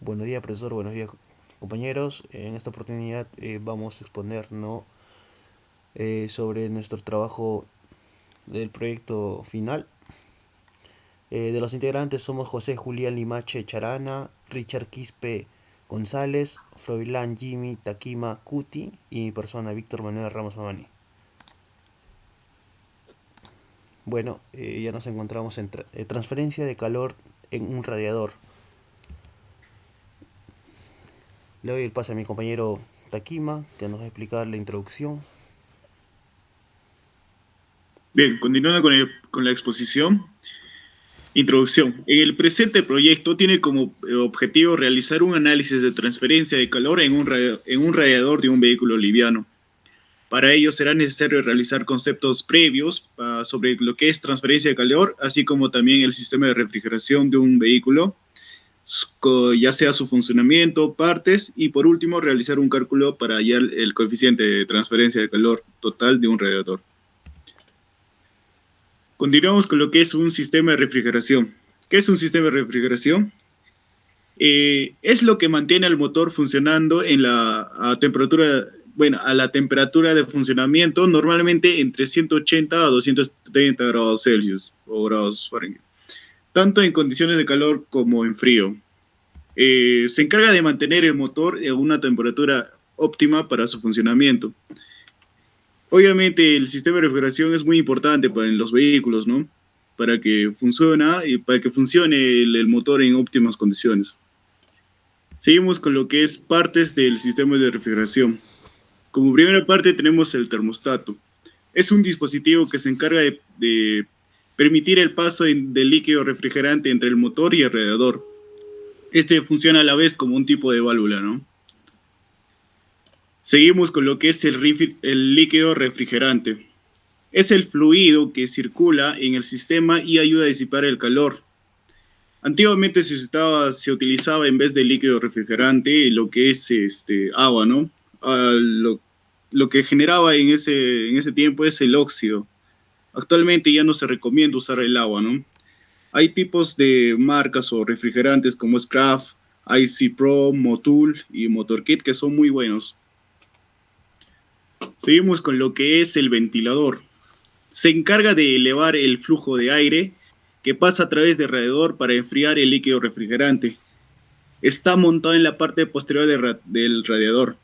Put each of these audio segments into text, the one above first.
Buenos días, profesor. Buenos días, compañeros. En esta oportunidad vamos a exponer, ¿no? Sobre nuestro trabajo del proyecto final. De los integrantes somos José Julián Limache Charana, Richard Quispe González, Froilán Jimmy Takima Cuti y mi persona Víctor Manuel Ramos Mamani. Bueno, ya nos encontramos en transferencia de calor en un radiador. Le doy el pase a mi compañero Takima, que nos va a explicar la introducción. Bien, continuando con la exposición. Introducción. El presente proyecto tiene como objetivo realizar un análisis de transferencia de calor en un radiador de un vehículo liviano. Para ello será necesario realizar conceptos previos sobre lo que es transferencia de calor, así como también el sistema de refrigeración de un vehículo, ya sea su funcionamiento, partes, y por último realizar un cálculo para hallar el coeficiente de transferencia de calor total de un radiador. Continuamos con lo que es un sistema de refrigeración. ¿Qué es un sistema de refrigeración? Es lo que mantiene al motor funcionando a la temperatura de funcionamiento, normalmente entre 180 a 230 grados Celsius o grados Fahrenheit, tanto en condiciones de calor como en frío. Se encarga de mantener el motor a una temperatura óptima para su funcionamiento. Obviamente el sistema de refrigeración es muy importante para los vehículos, ¿no? Para que funcione el motor en óptimas condiciones. Seguimos con lo que es partes del sistema de refrigeración. Como primera parte tenemos el termostato. Es un dispositivo que se encarga de permitir el paso del líquido refrigerante entre el motor y el radiador. Este funciona a la vez como un tipo de válvula, ¿no? Seguimos con lo que es el líquido refrigerante. Es el fluido que circula en el sistema y ayuda a disipar el calor. Antiguamente se utilizaba en vez de líquido refrigerante lo que es agua, ¿no? Ah, lo que generaba en ese tiempo es el óxido. Actualmente ya no se recomienda usar el agua, ¿no? Hay tipos de marcas o refrigerantes como es Kraft, IC Pro, Motul y Motorkit que son muy buenos. Seguimos con lo que es el ventilador. Se encarga de elevar el flujo de aire que pasa a través del radiador para enfriar el líquido refrigerante. Está montado en la parte posterior del radiador.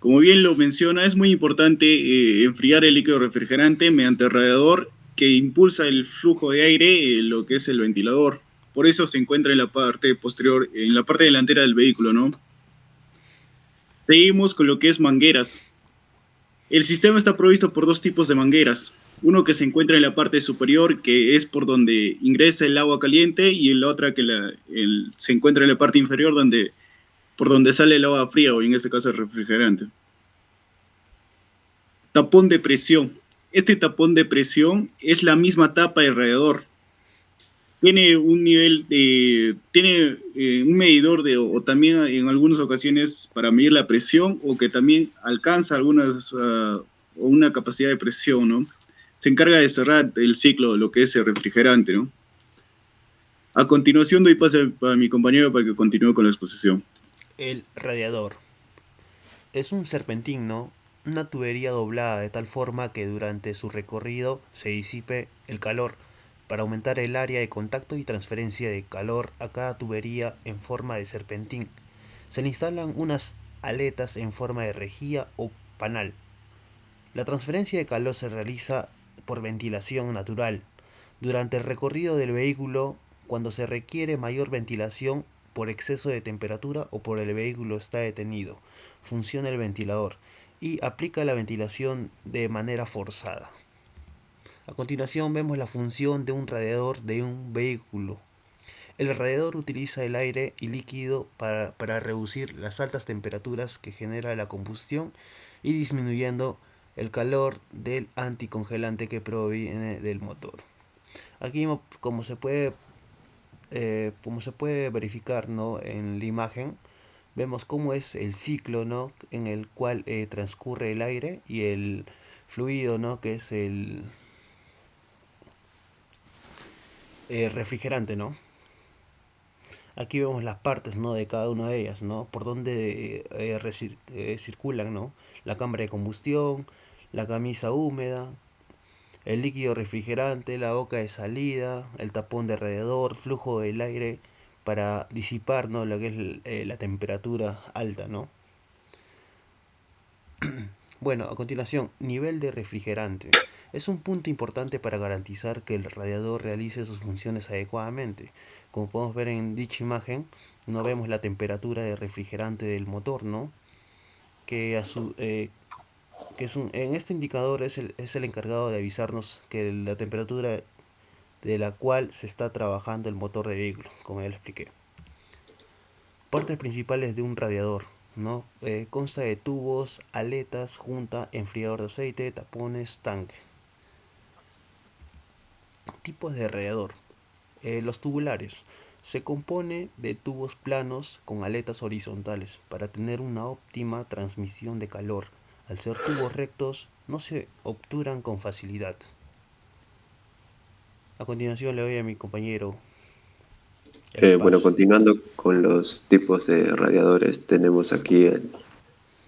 Como bien lo menciona, es muy importante enfriar el líquido refrigerante mediante el radiador que impulsa el flujo de aire, lo que es el ventilador. Por eso se encuentra en la parte posterior, en la parte delantera del vehículo, ¿no? Seguimos con lo que es mangueras. El sistema está provisto por dos tipos de mangueras. Uno que se encuentra en la parte superior, que es por donde ingresa el agua caliente, y la otra se encuentra en la parte inferior, por donde sale el agua fría, o en este caso el refrigerante. Tapón de presión. Este tapón de presión es la misma tapa del radiador. Tiene un medidor o también en algunas ocasiones para medir la presión o que también alcanza una capacidad de presión, ¿no? Se encarga de cerrar el ciclo de lo que es el refrigerante, ¿no? A continuación doy paso a mi compañero para que continúe con la exposición. El radiador. Es un serpentín, ¿no? Una tubería doblada de tal forma que durante su recorrido se disipe el calor para aumentar el área de contacto y transferencia de calor a cada tubería en forma de serpentín. Se le instalan unas aletas en forma de rejilla o panal. La transferencia de calor se realiza por ventilación natural. Durante el recorrido del vehículo, cuando se requiere mayor ventilación por exceso de temperatura o por el vehículo está detenido, funciona el ventilador y aplica la ventilación de manera forzada. A continuación vemos la función de un radiador de un vehículo. El radiador utiliza el aire y líquido para reducir las altas temperaturas que genera la combustión y disminuyendo el calor del anticongelante que proviene del motor. Aquí como se puede verificar, ¿no? En la imagen, vemos cómo es el ciclo, ¿no? En el cual transcurre el aire y el fluido, ¿no? Que es el refrigerante, ¿no? Aquí vemos las partes, ¿no?, de cada una de ellas, ¿no? Por dónde circulan, ¿no? La cámara de combustión, la camisa húmeda, el líquido refrigerante, la boca de salida, el tapón de alrededor, flujo del aire para disipar, ¿no?, lo que es la temperatura alta, ¿no? Bueno, a continuación, nivel de refrigerante. Es un punto importante para garantizar que el radiador realice sus funciones adecuadamente. Como podemos ver en dicha imagen, no vemos la temperatura de refrigerante del motor, ¿no? Que, a su, que en este indicador es el encargado de avisarnos que la temperatura de la cual se está trabajando el motor de vehículo, como ya lo expliqué. Partes principales de un radiador, ¿no? Consta de tubos, aletas, junta, enfriador de aceite, tapones, tanque. Tipos de radiador. Los tubulares. Se compone de tubos planos con aletas horizontales para tener una óptima transmisión de calor. Al ser tubos rectos, no se obturan con facilidad. A continuación le doy a mi compañero el Bueno, paso. continuando con los tipos de radiadores, tenemos aquí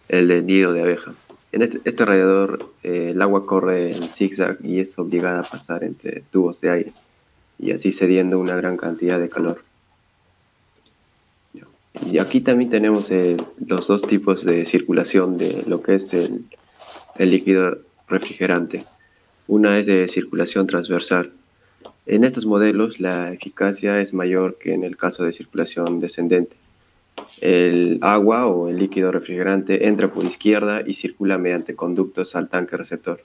el de nido de abeja. En este radiador, el agua corre en zigzag y es obligada a pasar entre tubos de aire, y así cediendo una gran cantidad de calor. Y aquí también tenemos los dos tipos de circulación de lo que es el líquido refrigerante. Una es de circulación transversal. En estos modelos, la eficacia es mayor que en el caso de circulación descendente. El agua o el líquido refrigerante entra por izquierda y circula mediante conductos al tanque receptor.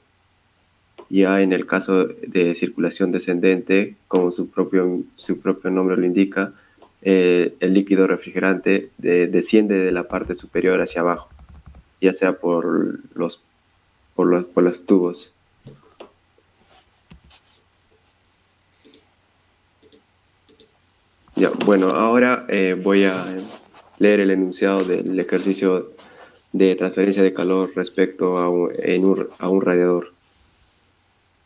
Ya en el caso de circulación descendente, como su propio nombre lo indica, el líquido refrigerante desciende de la parte superior hacia abajo, ya sea por los tubos. Ya, bueno, ahora voy a leer el enunciado del ejercicio de transferencia de calor respecto a un radiador.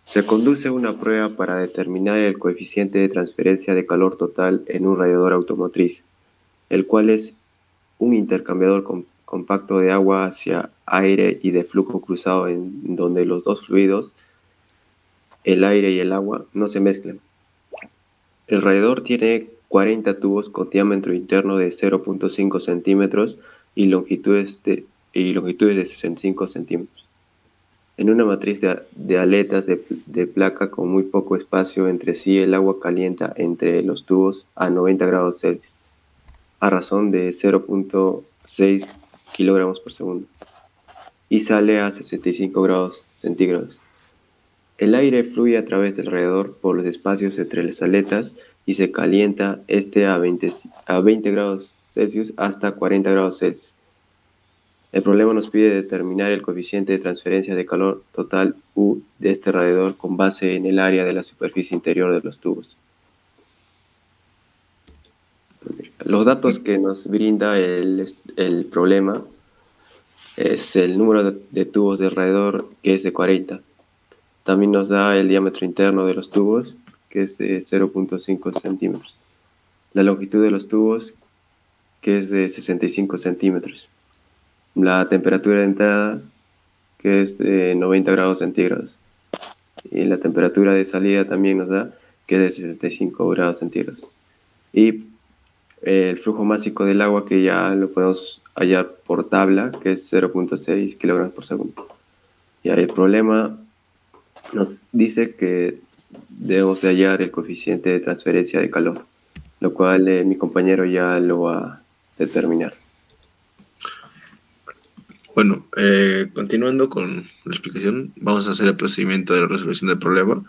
Se conduce una prueba para determinar el coeficiente de transferencia de calor total en un radiador automotriz, el cual es un intercambiador compacto de agua hacia aire y de flujo cruzado en donde los dos fluidos, el aire y el agua, no se mezclan. El radiador tiene 40 tubos con diámetro interno de 0.5 centímetros y longitudes de 65 centímetros. En una matriz de aletas de placa con muy poco espacio entre sí, el agua calienta entre los tubos a 90 grados Celsius, a razón de 0.6 kilogramos por segundo, y sale a 65 grados centígrados. El aire fluye a través del radiador por los espacios entre las aletas y se calienta a 20 grados Celsius hasta 40 grados Celsius. El problema nos pide determinar el coeficiente de transferencia de calor total U de este radiador con base en el área de la superficie interior de los tubos. Los datos que nos brinda el problema es el número de tubos del radiador, que es de 40. También nos da el diámetro interno de los tubos, que es de 0.5 centímetros. La longitud de los tubos, que es de 65 centímetros. La temperatura de entrada, que es de 90 grados centígrados. Y la temperatura de salida también nos da, que es de 65 grados centígrados. Y el flujo másico del agua, que ya lo podemos hallar por tabla, que es 0.6 kilogramos por segundo. Y el problema nos dice que debemos de hallar el coeficiente de transferencia de calor, lo cual mi compañero ya lo va a determinar. Bueno, continuando con la explicación, vamos a hacer el procedimiento de la resolución del problema,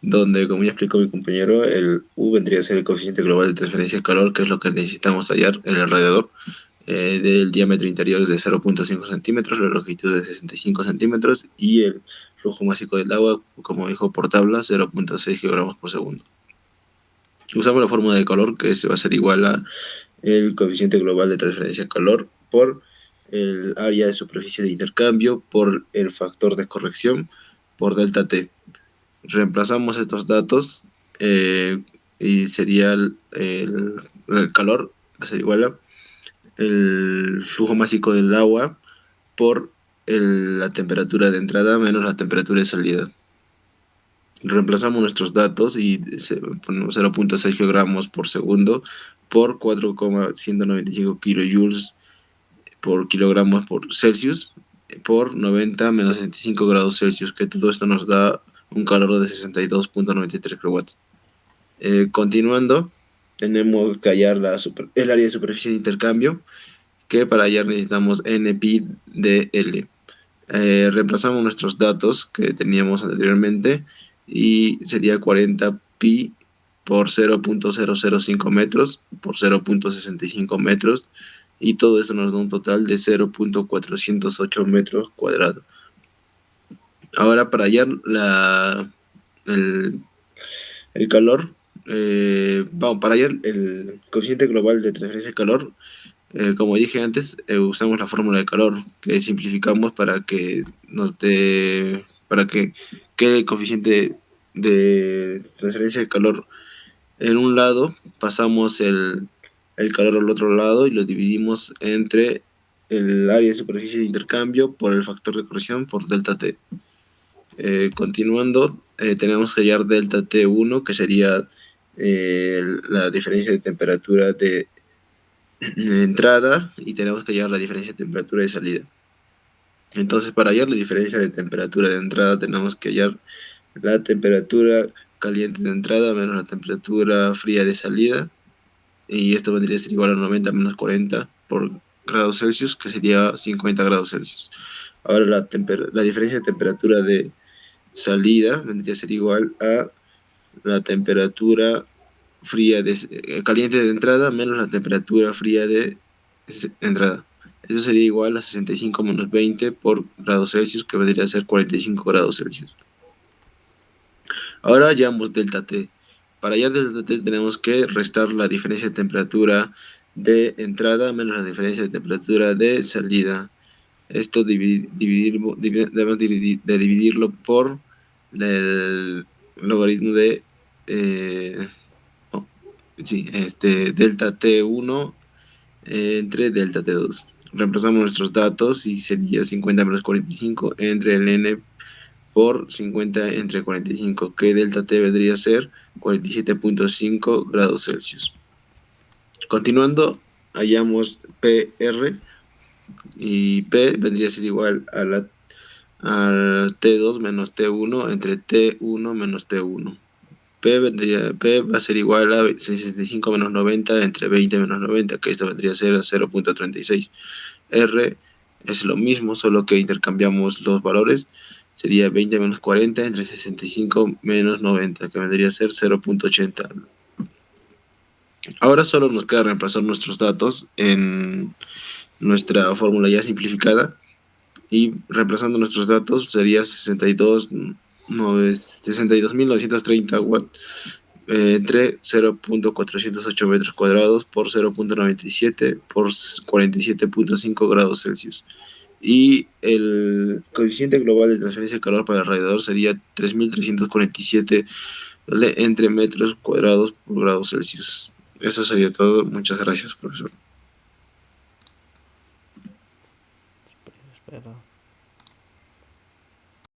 donde, como ya explicó mi compañero, el U vendría a ser el coeficiente global de transferencia de calor, que es lo que necesitamos hallar en el radiador, del diámetro interior de 0.5 centímetros, la longitud de 65 centímetros y el flujo másico del agua, como dijo por tabla, 0.6 kilogramos por segundo. Usamos la fórmula de calor, que se va a ser igual a el coeficiente global de transferencia de calor por el área de superficie de intercambio por el factor de corrección por delta T. Reemplazamos estos datos y sería el calor, va a ser igual a el flujo másico del agua por la temperatura de entrada menos la temperatura de salida. Reemplazamos nuestros datos y ponemos 0.6 kilogramos por segundo por 4,195 kilojoules por kilogramos por Celsius por 90 menos 65 grados Celsius, que todo esto nos da un calor de 62.93 kilowatts. Continuando, tenemos que hallar el área de superficie de intercambio, que para hallar necesitamos NPdL. Reemplazamos nuestros datos que teníamos anteriormente y sería 40 pi por 0.005 metros por 0.65 metros, y todo eso nos da un total de 0.408 metros cuadrados. Ahora, para hallar el calor, para hallar el coeficiente global de transferencia de calor, como dije antes, usamos la fórmula de calor, que simplificamos para que quede el coeficiente de transferencia de calor en un lado, pasamos el calor al otro lado y lo dividimos entre el área de superficie de intercambio por el factor de corrección por delta T. Continuando, tenemos que hallar delta T1, que sería la diferencia de temperatura de entrada, y tenemos que hallar la diferencia de temperatura de salida. Entonces, para hallar la diferencia de temperatura de entrada, tenemos que hallar la temperatura caliente de entrada menos la temperatura fría de salida, y esto vendría a ser igual a 90 menos 40 por grados Celsius, que sería 50 grados Celsius. Ahora la diferencia de temperatura de salida vendría a ser igual a la temperatura caliente de entrada menos la temperatura fría de entrada. Eso sería igual a 65 menos 20 por grados Celsius, que vendría a ser 45 grados Celsius. Ahora hallamos delta T. Para hallar delta T tenemos que restar la diferencia de temperatura de entrada menos la diferencia de temperatura de salida. Esto debemos dividirlo por el logaritmo de delta T1 entre delta T2. Reemplazamos nuestros datos y sería 50 menos 45 entre el n por 50 entre 45, que delta T vendría a ser 47.5 grados Celsius. Continuando, hallamos PR, y P vendría a ser igual al T2 menos T1 entre T1 menos T1. P va a ser igual a 65 menos 90 entre 20 menos 90, que esto vendría a ser a 0.36. R es lo mismo, solo que intercambiamos los valores. Sería 20 menos 40 entre 65 menos 90, que vendría a ser 0.80. Ahora solo nos queda reemplazar nuestros datos en nuestra fórmula ya simplificada, y reemplazando nuestros datos sería 62.930 watts entre 0.408 metros cuadrados por 0.97 por 47.5 grados Celsius. Y el coeficiente global de transferencia de calor para el radiador sería 3.347 entre metros cuadrados por grados Celsius. Eso sería todo. Muchas gracias, profesor. Espera.